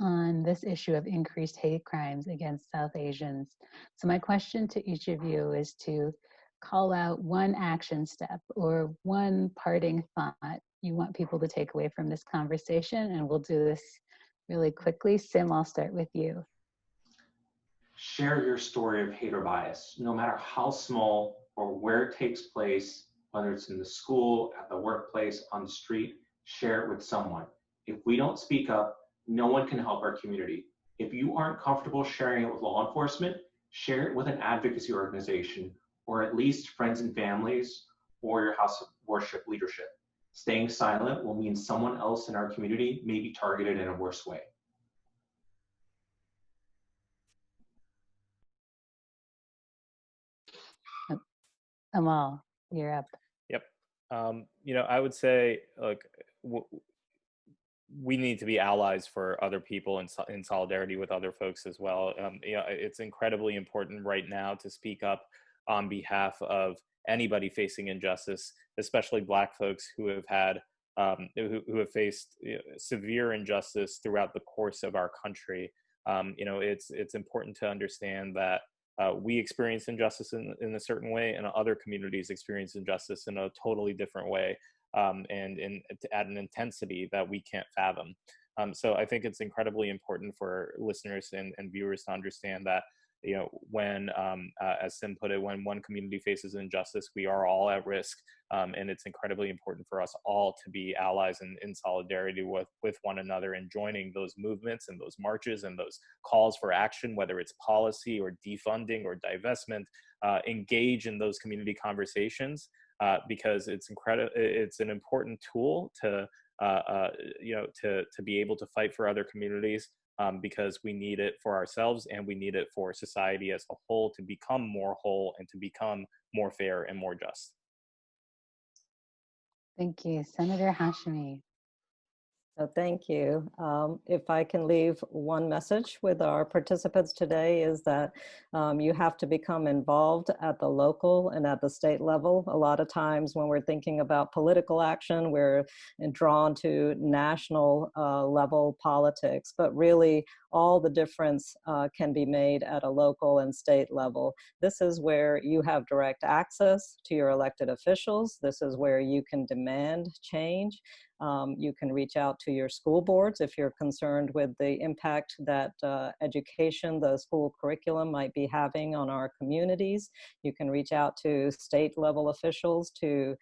S2: on this issue of increased hate crimes against South Asians. So my question to each of you is to call out one action step or one parting thought you want people to take away from this conversation, and we'll do this really quickly. Sim, I'll start with you.
S6: Share your story of hate or bias, no matter how small or where it takes place, whether it's in the school, at the workplace, on the street, share it with someone. If we don't speak up, no one can help our community. If you aren't comfortable sharing it with law enforcement, share it with an advocacy organization, or at least friends and families, or your house of worship leadership. Staying silent will mean someone else in our community may be targeted in a worse way.
S2: Amal, you're up.
S7: Yep. I would say, we need to be allies for other people in solidarity with other folks as well. It's incredibly important right now to speak up on behalf of anybody facing injustice, especially Black folks who have had who have faced severe injustice throughout the course of our country. It's important to understand that we experience injustice in a certain way, and other communities experience injustice in a totally different way, and at an intensity that we can't fathom. So I think it's incredibly important for listeners and viewers to understand that, when, as Sim put it, when one community faces injustice, we are all at risk. And it's incredibly important for us all to be allies and in solidarity with one another, and joining those movements and those marches and those calls for action, whether it's policy or defunding or divestment. Engage in those community conversations, because it's an important tool to be able to fight for other communities, because we need it for ourselves, and we need it for society as a whole to become more whole and to become more fair and more just.
S2: Thank you. Senator Hashmi.
S3: So thank you. If I can leave one message with our participants today is that you have to become involved at the local and at the state level. A lot of times when we're thinking about political action, we're drawn to national level politics, but really all the difference can be made at a local and state level. This is where you have direct access to your elected officials. This is where you can demand change. You can reach out to your school boards if you're concerned with the impact that education, the school curriculum might be having on our communities. You can reach out to state level officials to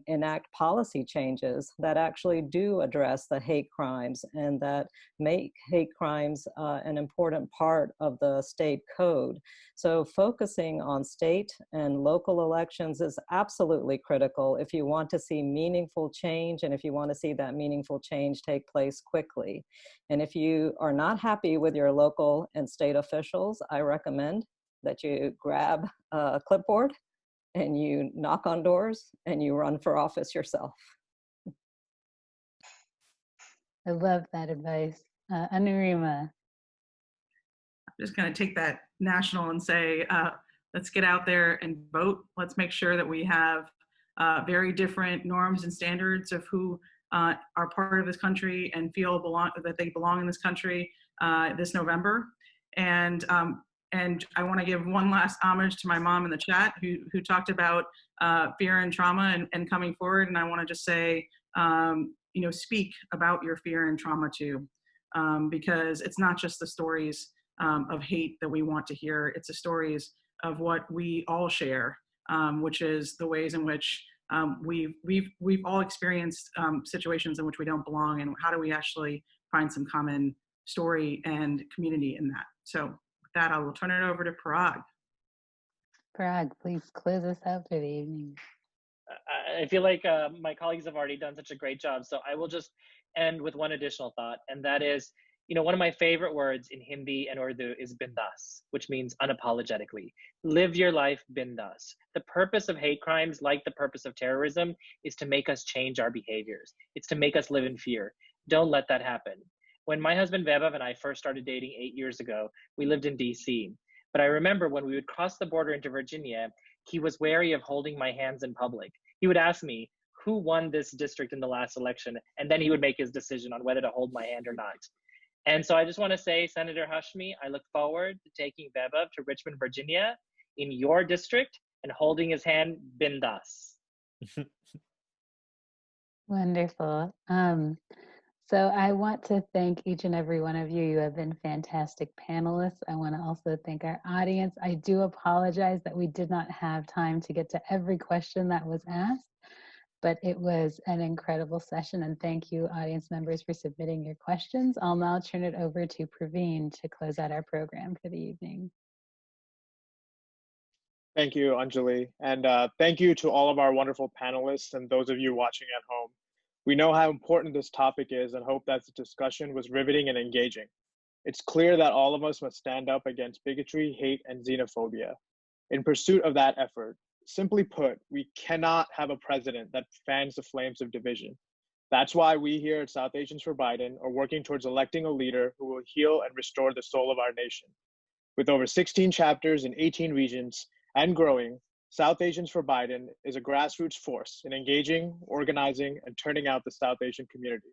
S3: enact policy changes that actually do address the hate crimes and that make hate crimes an important part of the state code. So focusing on state and local elections is absolutely critical if you want to see meaningful change and if you want to see that meaningful change take place quickly. And if you are not happy with your local and state officials, I recommend that you grab a clipboard and you knock on doors and you run for office yourself.
S2: I love that advice. Anurima.
S4: I'm just going to take that national and say, let's get out there and vote. Let's make sure that we have very different norms and standards of who are part of this country and feel that they belong in this country this November. And I want to give one last homage to my mom in the chat who talked about fear and trauma and coming forward. And I want to just say, speak about your fear and trauma too, because it's not just the stories of hate that we want to hear. It's the stories of what we all share, which is the ways in which we've all experienced situations in which we don't belong, and how do we actually find some common story and community in that. So with that, I will turn it over to Parag.
S2: Parag, please close us out for the evening.
S5: I feel like my colleagues have already done such a great job, so I will just end with one additional thought, and that is, one of my favorite words in Hindi and Urdu is bindas, which means unapologetically. Live your life bindas. The purpose of hate crimes, like the purpose of terrorism, is to make us change our behaviors. It's to make us live in fear. Don't let that happen. When my husband Vaibhav and I first started dating 8 years ago, we lived in DC. But I remember when we would cross the border into Virginia, he was wary of holding my hands in public. He would ask me, who won this district in the last election? And then he would make his decision on whether to hold my hand or not. And so I just want to say, Senator Hashmi, I look forward to taking Vaibhav to Richmond, Virginia, in your district, and holding his hand bindas.
S2: Wonderful. So I want to thank each and every one of you. You have been fantastic panelists. I want to also thank our audience. I do apologize that we did not have time to get to every question that was asked, but it was an incredible session, and thank you, audience members, for submitting your questions. I'll now turn it over to Praveen to close out our program for the evening.
S8: Thank you, Anjali, and thank you to all of our wonderful panelists and those of you watching at home. We know how important this topic is and hope that the discussion was riveting and engaging. It's clear that all of us must stand up against bigotry, hate, and xenophobia. In pursuit of that effort, simply put, we cannot have a president that fans the flames of division. That's why we here at South Asians for Biden are working towards electing a leader who will heal and restore the soul of our nation. With over 16 chapters in 18 regions and growing, South Asians for Biden is a grassroots force in engaging, organizing, and turning out the South Asian community.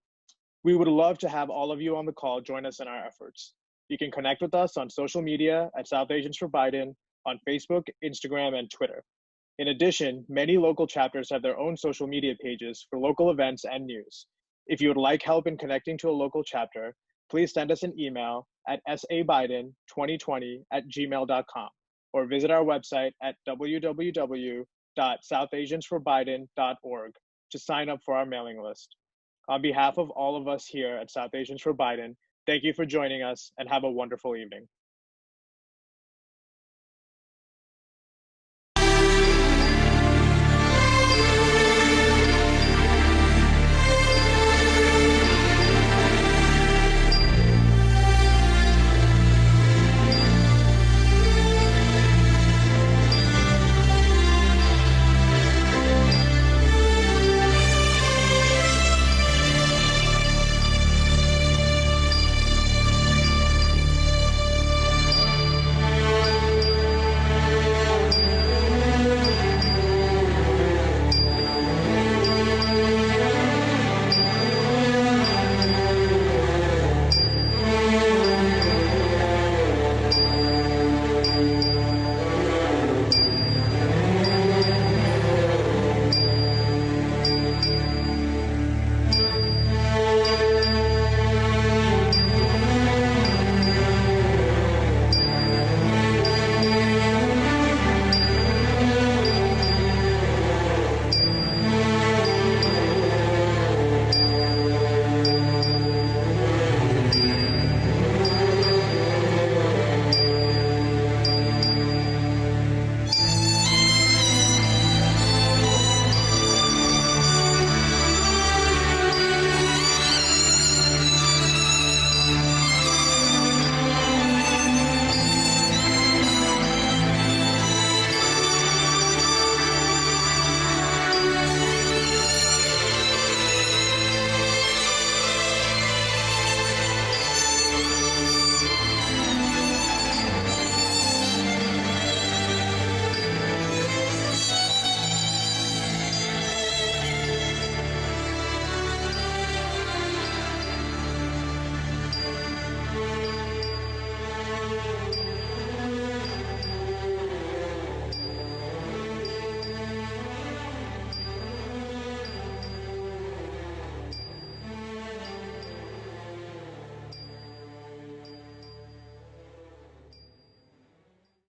S8: We would love to have all of you on the call join us in our efforts. You can connect with us on social media at South Asians for Biden on Facebook, Instagram, and Twitter. In addition, many local chapters have their own social media pages for local events and news. If you would like help in connecting to a local chapter, please send us an email at sabiden2020@gmail.com or visit our website at www.southasiansforbiden.org to sign up for our mailing list. On behalf of all of us here at South Asians for Biden, thank you for joining us and have a wonderful evening.